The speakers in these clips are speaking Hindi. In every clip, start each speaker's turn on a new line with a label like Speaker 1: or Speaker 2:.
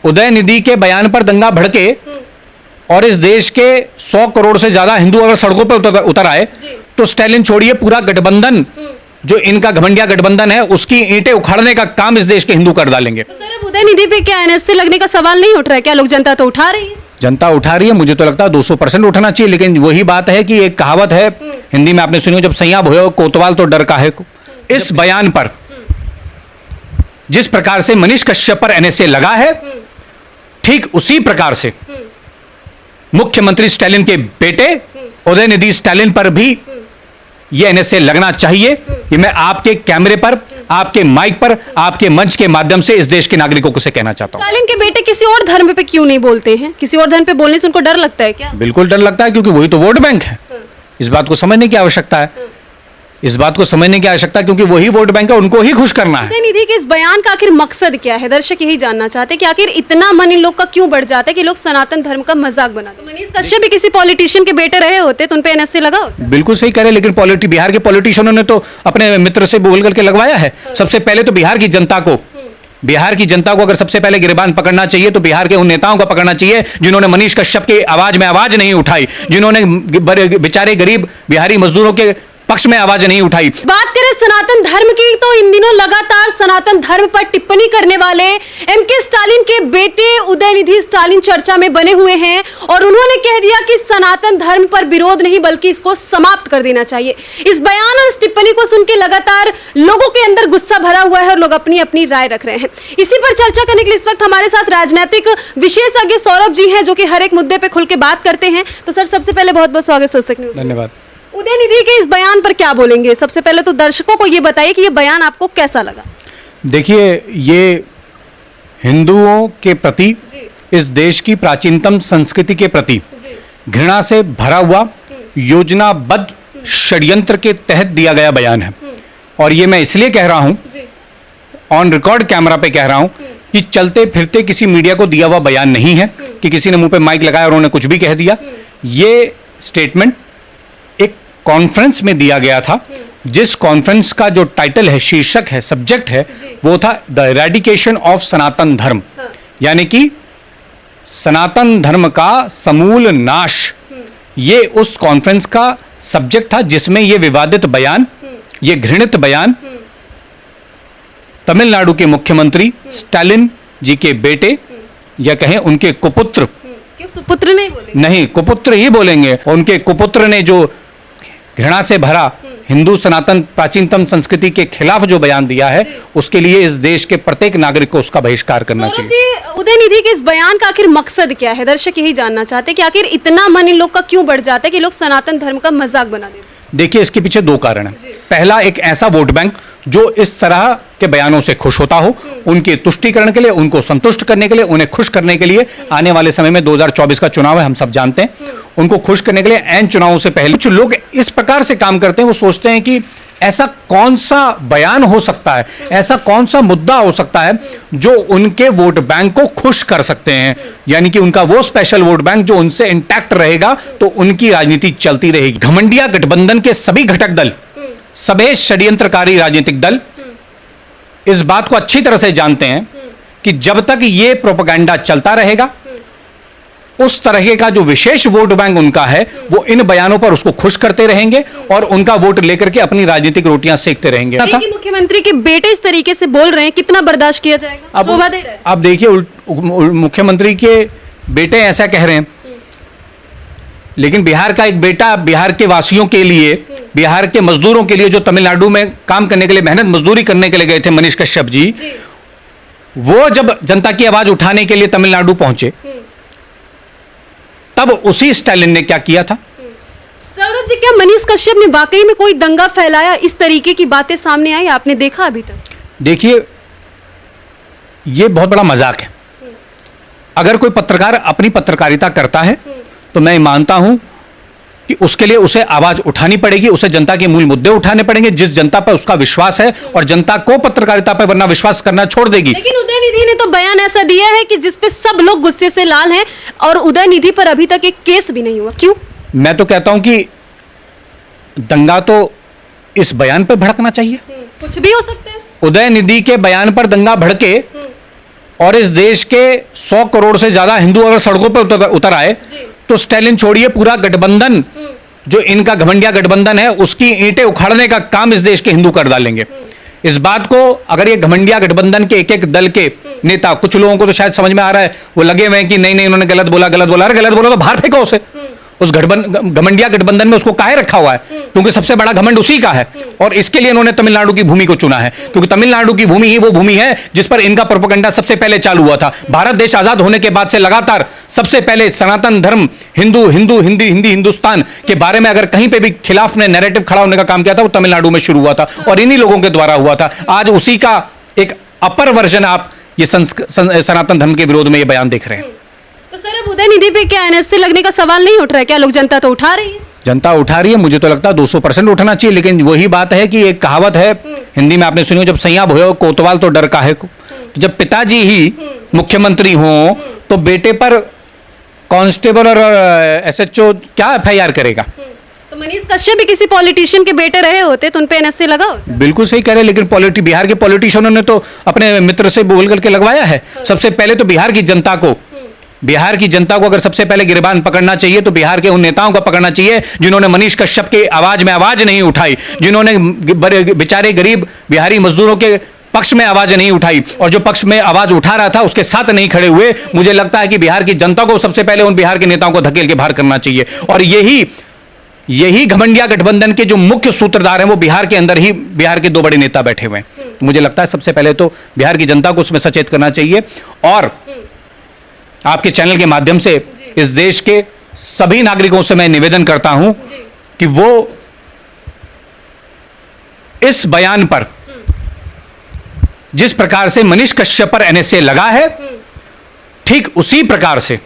Speaker 1: उदयनिधि के बयान पर दंगा भड़के और इस देश के 100 करोड़ से ज्यादा हिंदू अगर सड़कों पर उतर आए तो स्टालिन छोड़िए, पूरा गठबंधन जो इनका घमंडिया गठबंधन है उसकी ईंटें उखाड़ने का काम इस देश के हिंदू कर डालेंगे।
Speaker 2: तो सर अब उदयनिधि पे क्या एनएसए लगने का सवाल नहीं उठ रहा है क्या? लोग जनता तो उठा रही है।
Speaker 1: जनता उठा रही है, मुझे तो लगता है 200% उठना चाहिए, लेकिन वही बात है कि एक कहावत है हिंदी में आपने सुनी हो, जब सैया भयो कोतवाल तो डर काहे को। इस बयान पर जिस प्रकार से मनीष कश्यप पर एनएसए लगा है, ठीक उसी प्रकार से मुख्यमंत्री स्टालिन के बेटे उदयनिधि स्टालिन पर भी यह एनएसए लगना चाहिए। ये मैं आपके कैमरे पर, आपके माइक पर, आपके मंच के माध्यम से इस देश के नागरिकों को से कहना चाहता हूं।
Speaker 2: स्टालिन के बेटे किसी और धर्म पे क्यों नहीं बोलते हैं? किसी और धर्म पे बोलने से उनको डर लगता है क्या?
Speaker 1: बिल्कुल डर लगता है, क्योंकि वही तो वोट बैंक है। इस बात को समझने की आवश्यकता है, इस बात को समझने की आवश्यकता है, क्योंकि वही वोट बैंक है, उनको ही खुश करना है।
Speaker 2: उदयनिधि के इस बयान का आखिर मकसद क्या है? दर्शक यही जानना चाहते हैं कि आखिर इतना मन इन लोग का क्यों बढ़ जाता है कि लोग सनातन धर्म का मजाक बनाते। मनीष कश्यप भी किसी पॉलिटिशियन के बेटे रहे होते तो उन पे एनएसए लगा होता।
Speaker 1: बिल्कुल सही कह रहे, लेकिन बिहार के पॉलिटिशियनों ने तो अपने मित्र से बोल करके लगवाया है। सबसे पहले तो बिहार की जनता को अगर सबसे पहले गिरबान पकड़ना चाहिए तो बिहार के उन नेताओं को पकड़ना चाहिए जिन्होंने मनीष कश्यप की आवाज में आवाज नहीं उठाई, जिन्होंने बेचारे गरीब बिहारी मजदूरों के पक्ष में आवाज नहीं उठाई।
Speaker 2: बात करें सनातन धर्म की तो इन दिनों लगातार सनातन धर्म पर टिप्पणी करने वाले एमके स्टालिन के बेटे उदयनिधि स्टालिन चर्चा में बने हुए हैं और उन्होंने कह दिया कि सनातन धर्म पर विरोध नहीं बल्कि इसको समाप्त कर देना चाहिए। इस बयान और इस टिप्पणी को सुन के लगातार लोगों के अंदर गुस्सा भरा हुआ है और लोग अपनी अपनी राय रख रहे हैं। इसी पर चर्चा करने के लिए इस वक्त हमारे साथ राजनीतिक विशेषज्ञ सौरभ जी हैं जो कि हर एक मुद्दे पर खुल के बात करते हैं। तो सर सबसे पहले बहुत बहुत स्वागत सस्तक न्यूज़।
Speaker 1: धन्यवाद।
Speaker 2: उदयनिधि के इस बयान पर क्या बोलेंगे? सबसे पहले तो दर्शकों को ये बताइए कि ये बयान आपको कैसा लगा?
Speaker 1: देखिए, ये हिंदुओं के प्रति, इस देश की प्राचीनतम संस्कृति के प्रति घृणा से भरा हुआ योजनाबद्ध षड्यंत्र के तहत दिया गया बयान है। और ये मैं इसलिए कह रहा हूं, ऑन रिकॉर्ड कैमरा पे कह रहा हूं कि चलते फिरते किसी मीडिया को दिया हुआ बयान नहीं है कि किसी ने मुंह पे माइक लगाया और उन्होंने कुछ भी कह दिया। ये स्टेटमेंट एक कॉन्फ्रेंस में दिया गया था, जिस कॉन्फ्रेंस का जो टाइटल है, शीर्षक है, सब्जेक्ट है, वो था द इरेडिकेशन ऑफ सनातन धर्म, यानी कि सनातन धर्म का समूल नाश। ये उस कॉन्फ्रेंस का सब्जेक्ट था जिसमें ये विवादित बयान, ये घृणित बयान तमिलनाडु के मुख्यमंत्री स्टालिन जी के बेटे या कहें उनके कुपुत्र,
Speaker 2: क्यों सुपुत्र नहीं बोलेंगे?
Speaker 1: नहीं, कुपुत्र ही बोलेंगे। उनके कुपुत्र ने जो घृणा से भरा हिंदू सनातन प्राचीनतम संस्कृति के खिलाफ जो बयान दिया है, उसके लिए इस देश के प्रत्येक नागरिक को उसका बहिष्कार करना चाहिए।
Speaker 2: जी, उदयनिधि के इस बयान का आखिर मकसद क्या है? दर्शक यही जानना चाहते हैं कि आखिर इतना मन इन लोग का क्यों बढ़ जाता है कि लोग सनातन धर्म का मजाक बना देते हैं।
Speaker 1: देखिए, इसके पीछे दो कारण हैं। पहला, एक ऐसा वोट बैंक जो इस तरह के बयानों से खुश होता हो, उनके तुष्टीकरण के लिए, उनको संतुष्ट करने के लिए, उन्हें खुश करने के लिए, आने वाले समय में 2024 का चुनाव है, हम सब जानते हैं, उनको खुश करने के लिए एन चुनावों से पहले कुछ लोग इस प्रकार से काम करते हैं। वो सोचते हैं कि ऐसा कौन सा बयान हो सकता है, ऐसा कौन सा मुद्दा हो सकता है जो उनके वोट बैंक को खुश कर सकते हैं, यानी कि उनका वो स्पेशल वोट बैंक जो उनसे इंटैक्ट रहेगा तो उनकी राजनीति चलती रहेगी। घमंडिया गठबंधन के सभी घटक दल, सभी षड्यंत्रकारी राजनीतिक दल इस बात को अच्छी तरह से जानते हैं कि जब तक ये प्रोपेगेंडा चलता रहेगा, उस तरह का जो विशेष वोट बैंक उनका है, वो इन बयानों पर उसको खुश करते रहेंगे और उनका वोट लेकर के अपनी राजनीतिक रोटियां सेकते रहेंगे।
Speaker 2: मुख्यमंत्री के बेटे इस तरीके से बोल रहे हैं, कितना बर्दाश्त किया जाएगा? शोभा दे रहा है।
Speaker 1: अब देखिए, मुख्यमंत्री के बेटे ऐसा कह रहे हैं, लेकिन बिहार का एक बेटा बिहार के वासियों के लिए, बिहार के मजदूरों के लिए जो तमिलनाडु में काम करने के लिए, मेहनत मजदूरी करने के लिए गए थे, मनीष कश्यप जी, वो जब जनता की आवाज उठाने के लिए तमिलनाडु पहुंचे, तब उसी स्टालिन ने क्या किया था?
Speaker 2: सौरभ जी, क्या मनीष कश्यप ने वाकई में कोई दंगा फैलाया? इस तरीके की बातें सामने आई, आपने देखा अभी तक?
Speaker 1: देखिए, यह बहुत बड़ा मजाक है। अगर कोई पत्रकार अपनी पत्रकारिता करता है तो मैं मानता हूं कि उसके लिए उसे आवाज उठानी पड़ेगी, उसे जनता के मूल मुद्दे उठाने पड़ेंगे, जिस जनता पर उसका विश्वास है, और जनता को पत्रकारिता पर वरना विश्वास करना छोड़ देगी।
Speaker 2: लेकिन उदयनिधि ने तो बयान ऐसा दिया है कि जिस पे सब लोग गुस्से से लाल हैं और उदयनिधि पर अभी तक एक केस भी नहीं हुआ। क्यों?
Speaker 1: मैं तो कहता हूं कि दंगा तो इस बयान पर भड़कना चाहिए।
Speaker 2: कुछ भी हो सकता है।
Speaker 1: उदयनिधि के बयान पर दंगा भड़के और इस देश के 100 करोड़ से ज्यादा हिंदू अगर सड़कों पर उतर आए तो स्टालिन छोड़िए, पूरा गठबंधन जो इनका घमंडिया गठबंधन है उसकी ईंटें उखाड़ने का काम इस देश के हिंदू कर डालेंगे। इस बात को अगर ये घमंडिया गठबंधन के एक एक दल के नेता, कुछ लोगों को तो शायद समझ में आ रहा है, वो लगे हुए हैं कि नहीं नहीं इन्होंने गलत बोला, अरे गलत बोला तो बाहर फेंको उसे। उस घमंडिया गठबंधन में उसको काहे रखा हुआ है? क्योंकि सबसे बड़ा घमंड उसी का है और इसके लिए इन्होंने तमिलनाडु की भूमि को चुना है, क्योंकि तमिलनाडु की भूमि ही वो भूमि है जिस पर इनका प्रोपेगेंडा सबसे पहले चालू हुआ था। भारत देश आजाद होने के बाद से लगातार सबसे पहले सनातन धर्म, हिंदू हिंदू हिंदी हिंदी हिंदुस्तान के बारे में अगर कहीं पे भी खिलाफ ने नैरेटिव खड़ा होने का काम किया था वो तमिलनाडु में शुरू हुआ था और इन्हीं लोगों के द्वारा हुआ था। आज उसी का एक अपर वर्जन आप ये सनातन धर्म के विरोध में ये बयान देख रहे हैं।
Speaker 2: तो सर अब उदयनिधि पे क्या एनएसए लगने का सवाल नहीं उठ रहा है क्या? लोग, जनता तो उठा रही है।
Speaker 1: जनता उठा रही है, मुझे तो लगता है 200% उठना चाहिए, लेकिन वही बात है कि एक कहावत है हिंदी में आपने सुनी, जब सैया भयो कोतवाल तो डर काहे को। जब पिताजी ही मुख्यमंत्री हों तो बेटे पर कांस्टेबल और एसएचओ क्या एफआईआर करेगा?
Speaker 2: तो मनीष कश्यप भी किसी पॉलिटिशियन के बेटे रहे होते तो उन पे एनएसए लगा होता।
Speaker 1: बिल्कुल सही कह रहे हैं, लेकिन बिहार के पॉलिटिशियनों ने तो अपने मित्र से बोल करके लगवाया है। सबसे पहले तो बिहार की जनता को अगर सबसे पहले गिरबान पकड़ना चाहिए तो बिहार के उन नेताओं को पकड़ना चाहिए जिन्होंने मनीष कश्यप के आवाज में आवाज नहीं उठाई, जिन्होंने बेचारे गरीब बिहारी मजदूरों के पक्ष में आवाज नहीं उठाई और जो पक्ष में आवाज उठा रहा था उसके साथ नहीं खड़े हुए। मुझे लगता है कि बिहार की जनता को सबसे पहले उन बिहार के नेताओं को धकेल के बाहर करना चाहिए और यही घमंडिया गठबंधन के जो मुख्य सूत्रधार हैं वो बिहार के अंदर ही बिहार के 2 बड़े नेता बैठे हुए हैं। तो मुझे लगता है सबसे पहले तो बिहार की जनता को उसमें सचेत करना चाहिए और आपके चैनल के माध्यम से इस देश के सभी नागरिकों से मैं निवेदन करता हूं कि वो इस बयान पर जिस प्रकार से मनीष कश्यप पर एनएसए लगा है ठीक उसी प्रकार से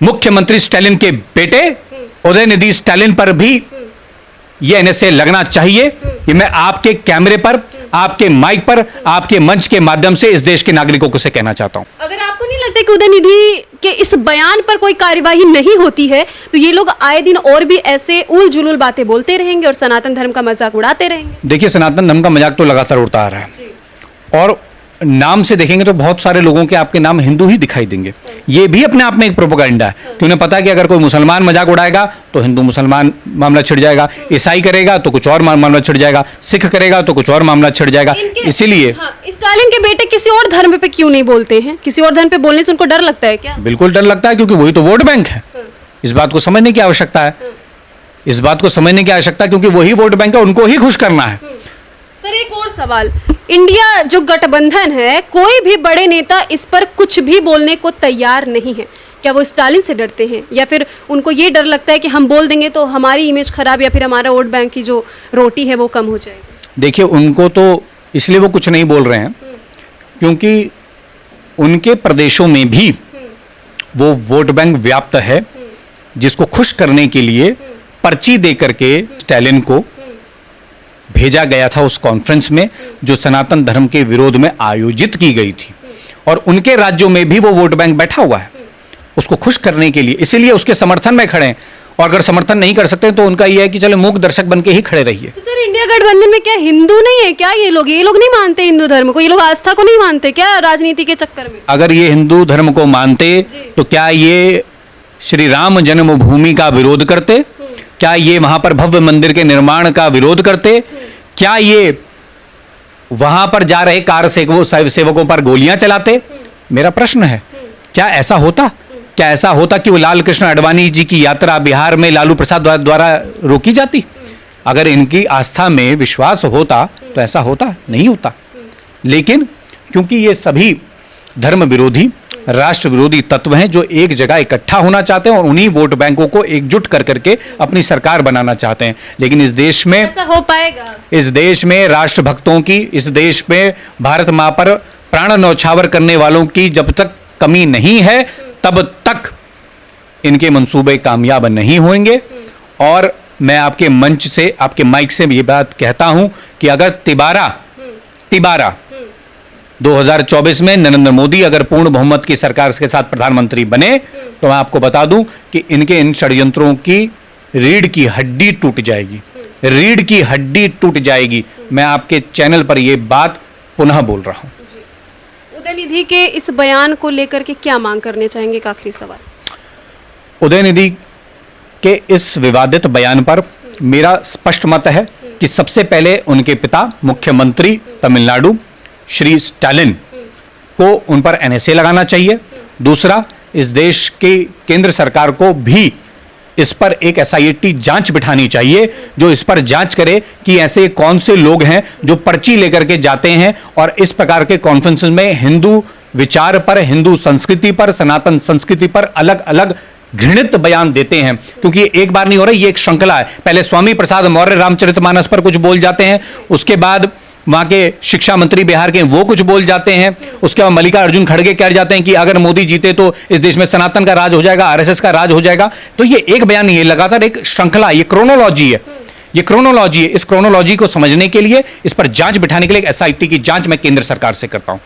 Speaker 1: मुख्यमंत्री स्टालिन के बेटे उदयनिधि स्टालिन पर भी यह एनएसए लगना चाहिए। ये मैं आपके कैमरे पर, आपके माइक पर, आपके मंच के माध्यम से इस देश के नागरिकों को से कहना चाहता हूं।
Speaker 2: अगर आपको नहीं लगता कि उदयनिधि के इस बयान पर कोई कार्यवाही नहीं होती है तो ये लोग आए दिन और भी ऐसे उल जुलूल बातें बोलते रहेंगे और सनातन धर्म का मजाक उड़ाते रहेंगे? देखिए,
Speaker 1: सनातन धर्म का मजाक तो लगातार उड़ता आ रहा है और नाम से देखेंगे तो बहुत सारे लोगों के आपके नाम हिंदू ही दिखाई देंगे। ये भी अपने आप में एक प्रोपेगेंडा है कि उन्हें पता है कि अगर कोई मुसलमान मजाक उड़ाएगा तो हिंदू मुसलमान मामला छिड़ जाएगा, ईसाई करेगा तो कुछ और मामला छिड़ जाएगा, सिख करेगा तो कुछ और मामला छिड़ जाएगा। इसीलिए
Speaker 2: स्टालिन के बेटे किसी और धर्म पे क्यों नहीं बोलते हैं? किसी और धर्म पे बोलने से उनको डर लगता है क्या?
Speaker 1: बिल्कुल डर लगता है, क्योंकि वही तो वोट बैंक है। इस बात को समझने की आवश्यकता है, इस बात को समझने की आवश्यकता है, क्योंकि वही वोट बैंक है, उनको ही खुश करना है।
Speaker 2: सर एक और सवाल, इंडिया जो गठबंधन है, कोई भी बड़े नेता इस पर कुछ भी बोलने को तैयार नहीं है। क्या वो स्टालिन से डरते हैं या फिर उनको ये डर लगता है कि हम बोल देंगे तो हमारी इमेज खराब या फिर हमारा वोट बैंक की जो रोटी है वो कम हो जाएगी?
Speaker 1: देखिए, उनको तो इसलिए वो कुछ नहीं बोल रहे हैं क्योंकि उनके प्रदेशों में भी वो वोट बैंक व्याप्त है, जिसको खुश करने के लिए पर्ची दे करके स्टालिन को भेजा गया था उस कॉन्फ्रेंस में जो सनातन धर्म के विरोध में आयोजित की गई थी और उनके राज्यों में भी वो वोट बैंक बैठा हुआ है उसको खुश करने के लिए, इसीलिए उसके समर्थन में खड़े हैं। और अगर समर्थन नहीं कर सकते तो उनका यह है कि चलो मूक दर्शक बन के ही खड़े रहिए।
Speaker 2: तो सर इंडिया गठबंधन में क्या हिंदू नहीं है क्या? ये लोग नहीं मानते हिंदू धर्म को? ये लोग आस्था को नहीं मानते क्या राजनीति के चक्कर में?
Speaker 1: अगर ये हिंदू धर्म को मानते तो क्या ये श्री राम जन्मभूमि का विरोध करते? क्या ये वहां पर भव्य मंदिर के निर्माण का विरोध करते? क्या ये वहां पर जा रहे कार सेवकों पर गोलियां चलाते? मेरा प्रश्न है, क्या ऐसा होता? क्या ऐसा होता कि वो लाल कृष्ण आडवाणी जी की यात्रा बिहार में लालू प्रसाद द्वारा रोकी जाती? अगर इनकी आस्था में विश्वास होता तो ऐसा होता? नहीं होता। लेकिन क्योंकि ये सभी धर्म विरोधी, राष्ट्र विरोधी तत्व हैं जो एक जगह इकट्ठा होना चाहते हैं और उन्हीं वोट बैंकों को एकजुट कर करके अपनी सरकार बनाना चाहते हैं। लेकिन इस देश में
Speaker 2: ऐसा हो पाएगा?
Speaker 1: इस देश में राष्ट्र भक्तों की, इस देश में भारत मां पर प्राण न्यौछावर करने वालों की जब तक कमी नहीं है तब तक इनके मंसूबे कामयाब नहीं होंगे। और मैं आपके मंच से, आपके माइक से ये बात कहता हूं कि अगर तिबारा 2024 में नरेंद्र मोदी अगर पूर्ण बहुमत की सरकार के साथ प्रधानमंत्री बने तो मैं आपको बता दूं कि इनके इन षड्यंत्रों की रीढ़ की हड्डी टूट जाएगी, रीढ़ की हड्डी टूट जाएगी। मैं आपके चैनल पर यह बात पुनः बोल रहा हूं।
Speaker 2: उदयनिधि के इस बयान को लेकर के क्या मांग करने चाहेंगे? एक आखिरी सवाल।
Speaker 1: उदयनिधि के इस विवादित बयान पर मेरा स्पष्ट मत है कि सबसे पहले उनके पिता मुख्यमंत्री तमिलनाडु श्री स्टालिन को उन पर एनएसए लगाना चाहिए। दूसरा, इस देश की केंद्र सरकार को भी इस पर एक एसआईटी जांच बिठानी चाहिए जो इस पर जांच करे कि ऐसे कौन से लोग हैं जो पर्ची लेकर के जाते हैं और इस प्रकार के कॉन्फ्रेंसेस में हिंदू विचार पर, हिंदू संस्कृति पर, सनातन संस्कृति पर अलग अलग घृणित बयान देते हैं। क्योंकि ये एक बार नहीं हो रहा, ये एक श्रृंखला है। पहले स्वामी प्रसाद मौर्य रामचरितमानस पर कुछ बोल जाते हैं, उसके बाद वहां के शिक्षा मंत्री बिहार के वो कुछ बोल जाते हैं, उसके बाद मल्लिकार्जुन खड़गे कह जाते हैं कि अगर मोदी जीते तो इस देश में सनातन का राज हो जाएगा, आरएसएस का राज हो जाएगा। तो ये एक बयान नहीं है, लगातार एक श्रृंखला, ये क्रोनोलॉजी है, ये क्रोनोलॉजी है। इस क्रोनोलॉजी को समझने के लिए, इस पर जांच बिठाने के लिए एक एसआईटी की जांच मैं केंद्र सरकार से करता हूं।